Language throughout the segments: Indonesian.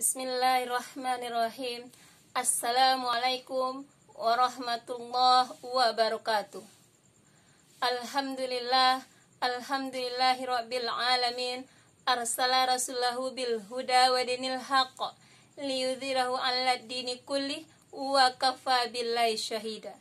Bismillahirrahmanirrahim. Assalamualaikum warahmatullahi wabarakatuh. Alhamdulillahirabbil alamin. Arsala rasulahu bil huda wa dinil haqq liyudhhirahu 'alad dini kulli wa kafa billahi syahida.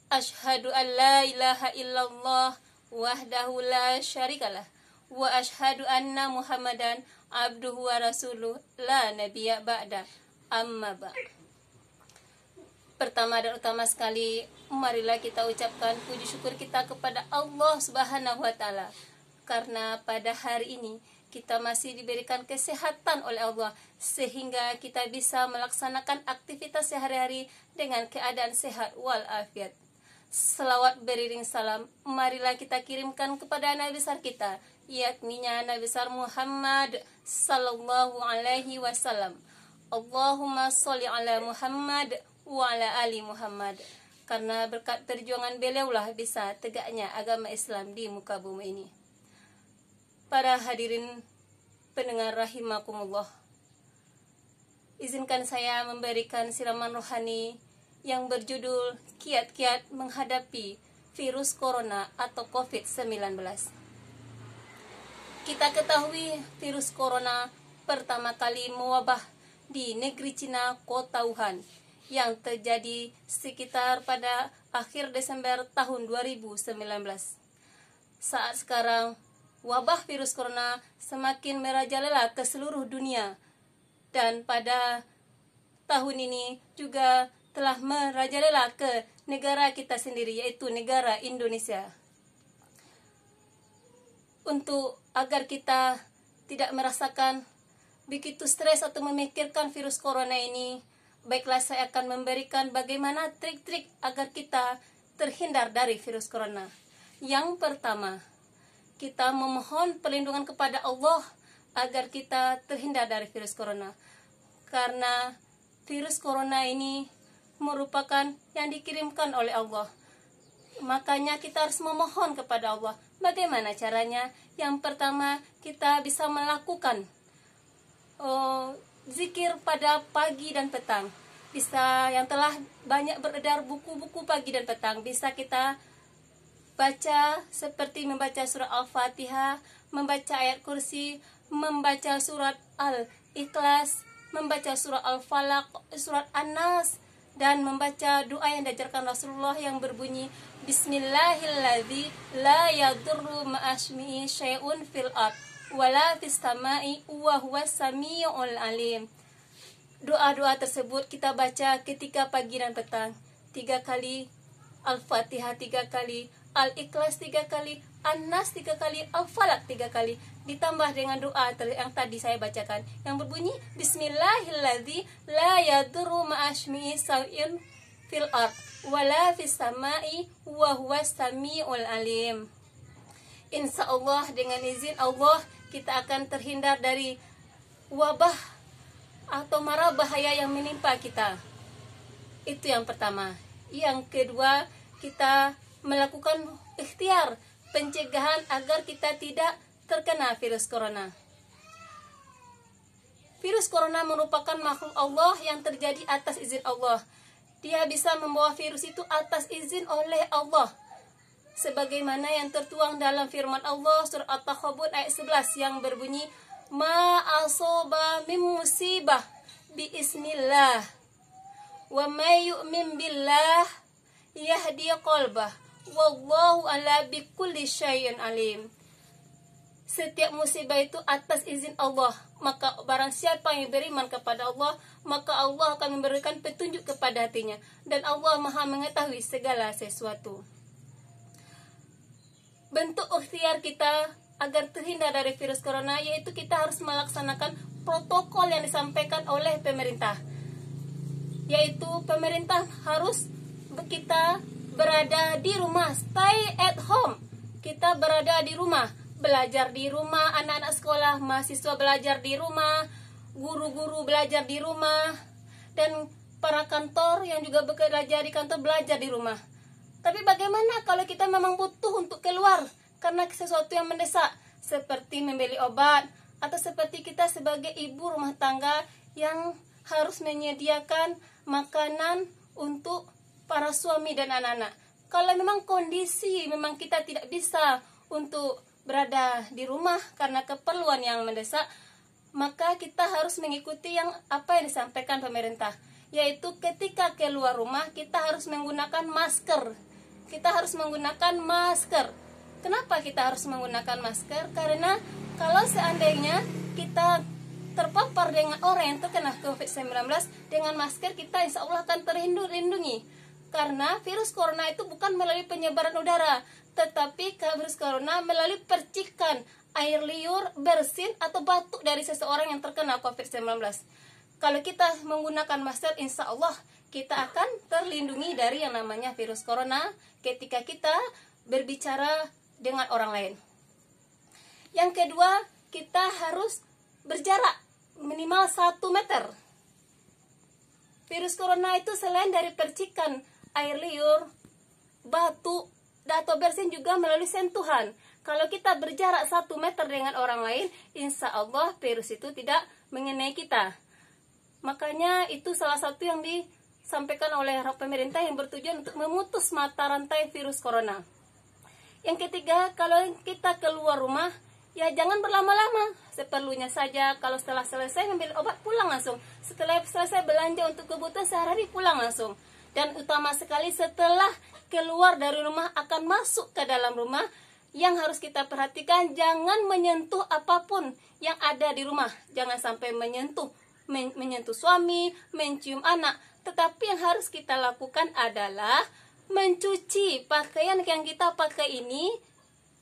Asyhadu an la ilaha illallah wahdahu la syarikalah wa asyhadu anna Muhammadan abduhu wa rasuluh la nabiyya ba'da, amma ba'd. Pertama dan utama sekali, marilah kita ucapkan puji syukur kita kepada Allah Subhanahu wa taala, karena pada hari ini kita masih diberikan kesehatan oleh Allah sehingga kita bisa melaksanakan aktivitas sehari-hari dengan keadaan sehat walafiat. Selawat beriring salam marilah kita kirimkan kepada Nabi besar kita, yakni Nabi besar Muhammad sallallahu alaihi wasallam. Allahumma sholli ala Muhammad wa ala ali Muhammad. Karena berkat perjuangan beliaulah bisa tegaknya agama Islam di muka bumi ini. Para hadirin pendengar rahimakumullah, izinkan saya memberikan siraman rohani yang berjudul Kiat-Kiat Menghadapi Virus Corona atau COVID-19. Kita ketahui virus corona pertama kali mewabah di negeri Cina, kota Wuhan, yang terjadi sekitar pada akhir Desember tahun 2019. Saat sekarang, wabah virus corona semakin merajalela ke seluruh dunia, dan pada tahun ini juga telah merajalela ke negara kita sendiri, yaitu negara Indonesia. Untuk agar kita tidak merasakan begitu stres atau memikirkan virus corona ini, baiklah saya akan memberikan bagaimana trik-trik agar kita terhindar dari virus corona. Yang pertama, kita memohon perlindungan kepada Allah agar kita terhindar dari virus corona. Karena virus corona ini merupakan yang dikirimkan oleh Allah. Makanya kita harus memohon kepada Allah. Bagaimana caranya? Yang pertama, kita bisa melakukan zikir pada pagi dan petang. Bisa, yang telah banyak beredar buku-buku pagi dan petang, bisa kita baca seperti membaca surat Al-Fatihah, membaca ayat kursi, membaca surat Al-Ikhlas, membaca surat Al-Falaq, surat An-Nas, dan membaca doa yang diajarkan Rasulullah yang berbunyi Bismillahilladzi la yadurru ma'asmihi syai'un fil ard wala fis sama'i wa huwas samiul alim. Doa-doa tersebut kita baca ketika pagi dan petang 3 kali, Al-Fatihah 3 kali, Al-Ikhlas 3 kali, An-Nas 3 kali, Al-Falaq 3 kali, ditambah dengan doa yang tadi saya bacakan yang berbunyi Bismillahilladzi la yadurru ma'asmihi syai'un fil ard wala fis sama'i wa huwas samiul alim. Insyaallah dengan izin Allah kita akan terhindar dari wabah atau mara bahaya yang menimpa kita. Itu yang pertama. Yang kedua, kita melakukan ikhtiar pencegahan agar kita tidak terkena virus corona. Virus corona merupakan makhluk Allah yang terjadi atas izin Allah. Dia bisa membawa virus itu atas izin oleh Allah. Sebagaimana yang tertuang dalam firman Allah surah At-Takhabur ayat 11 yang berbunyi Ma asoba min musibah biiznillah wa may yu'min billah yahdi qalbah wallahu ala bikulli syai'in alim. Setiap musibah itu atas izin Allah, maka barang siapa yang beriman kepada Allah, maka Allah akan memberikan petunjuk kepada hatinya, dan Allah Maha mengetahui segala sesuatu. Bentuk ikhtiar kita agar terhindar dari virus corona yaitu kita harus melaksanakan protokol yang disampaikan oleh pemerintah, yaitu pemerintah harus kita berada di rumah, stay at home. Kita berada di rumah, belajar di rumah, anak-anak sekolah, mahasiswa belajar di rumah, guru-guru belajar di rumah, dan para kantor yang juga bekerja di kantor belajar di rumah. Tapi bagaimana kalau kita memang butuh untuk keluar karena sesuatu yang mendesak, seperti membeli obat atau seperti kita sebagai ibu rumah tangga yang harus menyediakan makanan untuk para suami dan anak-anak. Kalau memang kondisi memang kita tidak bisa untuk berada di rumah karena keperluan yang mendesak, maka kita harus mengikuti apa yang disampaikan pemerintah, yaitu ketika keluar rumah kita harus menggunakan masker. Kita harus menggunakan masker. Kenapa kita harus menggunakan masker? Karena kalau seandainya kita terpapar dengan orang yang terkena COVID-19, dengan masker kita insya Allah akan terlindungi. Karena virus corona itu bukan melalui penyebaran udara, tetapi virus corona melalui percikan air liur, bersin, atau batuk dari seseorang yang terkena COVID-19. Kalau kita menggunakan masker, insya Allah kita akan terlindungi dari yang namanya virus corona ketika kita berbicara dengan orang lain. Yang kedua, kita harus berjarak minimal 1 meter. Virus corona itu selain dari percikan air liur, batuk, atau bersin juga melalui sentuhan. Kalau kita berjarak 1 meter dengan orang lain, insya Allah virus itu tidak mengenai kita. Makanya itu salah satu yang disampaikan oleh pemerintah yang bertujuan untuk memutus mata rantai virus corona. Yang ketiga, kalau kita keluar rumah, ya jangan berlama-lama, seperlunya saja. Kalau setelah selesai ambil obat, pulang langsung. Setelah selesai belanja untuk kebutuhan sehari-hari, pulang langsung. Dan utama sekali setelah keluar dari rumah akan masuk ke dalam rumah, yang harus kita perhatikan jangan menyentuh apapun yang ada di rumah. Jangan sampai menyentuh suami, mencium anak. Tetapi yang harus kita lakukan adalah mencuci pakaian yang kita pakai ini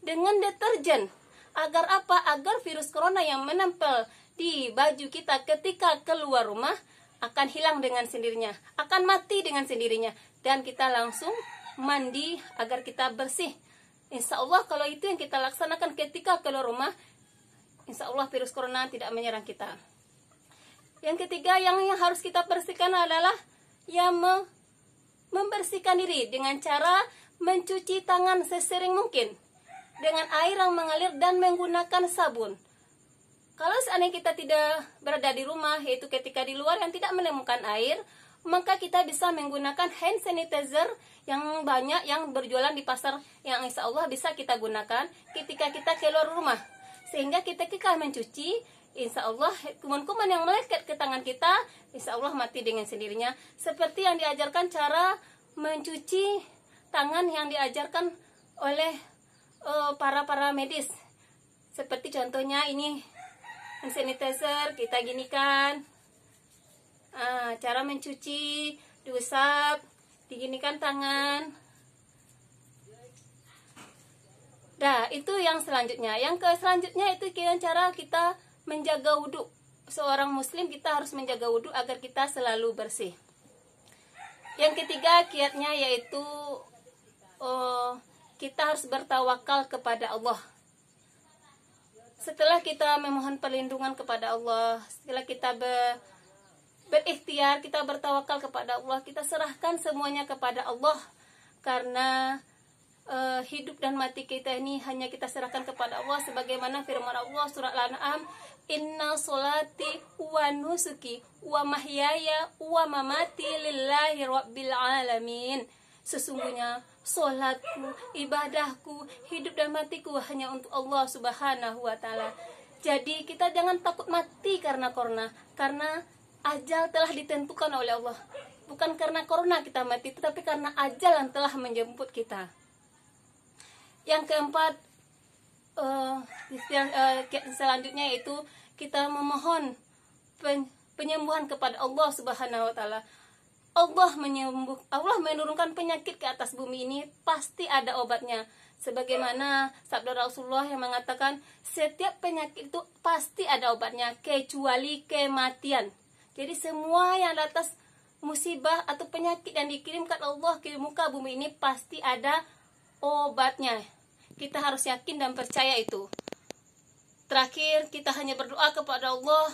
dengan deterjen. Agar apa? Agar virus corona yang menempel di baju kita ketika keluar rumah akan hilang dengan sendirinya, akan mati dengan sendirinya, dan kita langsung mandi agar kita bersih. Insya Allah kalau itu yang kita laksanakan ketika keluar rumah, insya Allah virus corona tidak menyerang kita. Yang ketiga yang harus kita bersihkan adalah membersihkan diri dengan cara mencuci tangan sesering mungkin dengan air yang mengalir dan menggunakan sabun. Kalau seandainya kita tidak berada di rumah, yaitu ketika di luar yang tidak menemukan air, maka kita bisa menggunakan hand sanitizer yang banyak yang berjualan di pasar, yang insya Allah bisa kita gunakan ketika kita keluar rumah. Sehingga ketika mencuci, insya Allah kuman-kuman yang melekat ke tangan kita, insya Allah mati dengan sendirinya. Seperti yang diajarkan cara mencuci tangan yang diajarkan oleh para medis. Seperti contohnya ini hand sanitizer, kita ginikan, cara mencuci, diusap, diginikan tangan. Nah, itu yang selanjutnya. Yang selanjutnya itu cara kita menjaga wudhu. Seorang muslim kita harus menjaga wudhu agar kita selalu bersih. Yang ketiga kiatnya yaitu kita harus bertawakal kepada Allah. Setelah kita memohon perlindungan kepada Allah, setelah kita berikhtiar, kita bertawakal kepada Allah, kita serahkan semuanya kepada Allah. Karena hidup dan mati kita ini hanya kita serahkan kepada Allah, sebagaimana firman Allah surat Al-An'am, inna sholati wa nusuki wa mahyaya wa mamati lillahi rabbil alamin. Sesungguhnya sholatku, ibadahku, hidup dan matiku hanya untuk Allah subhanahu wa ta'ala. Jadi kita jangan takut mati karena corona, karena ajal telah ditentukan oleh Allah. Bukan karena corona kita mati, tetapi karena ajal yang telah menjemput kita. Yang keempat, selanjutnya yaitu kita memohon penyembuhan kepada Allah subhanahu wa ta'ala. Allah menurunkan penyakit ke atas bumi ini, pasti ada obatnya. Sebagaimana sabda Rasulullah yang mengatakan, setiap penyakit itu pasti ada obatnya, kecuali kematian. Jadi semua yang atas musibah atau penyakit yang dikirimkan Allah ke muka bumi ini pasti ada obatnya. Kita harus yakin dan percaya itu. Terakhir, kita hanya berdoa kepada Allah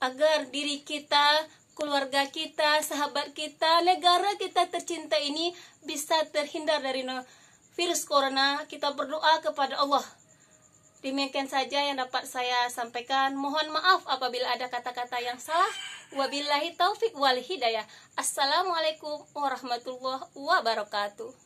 agar diri kita, keluarga kita, sahabat kita, negara kita tercinta ini bisa terhindar dari virus corona. Kita berdoa kepada Allah. Demikian saja yang dapat saya sampaikan. Mohon maaf apabila ada kata-kata yang salah. Wabillahi taufik wal hidayah. Assalamualaikum warahmatullahi wabarakatuh.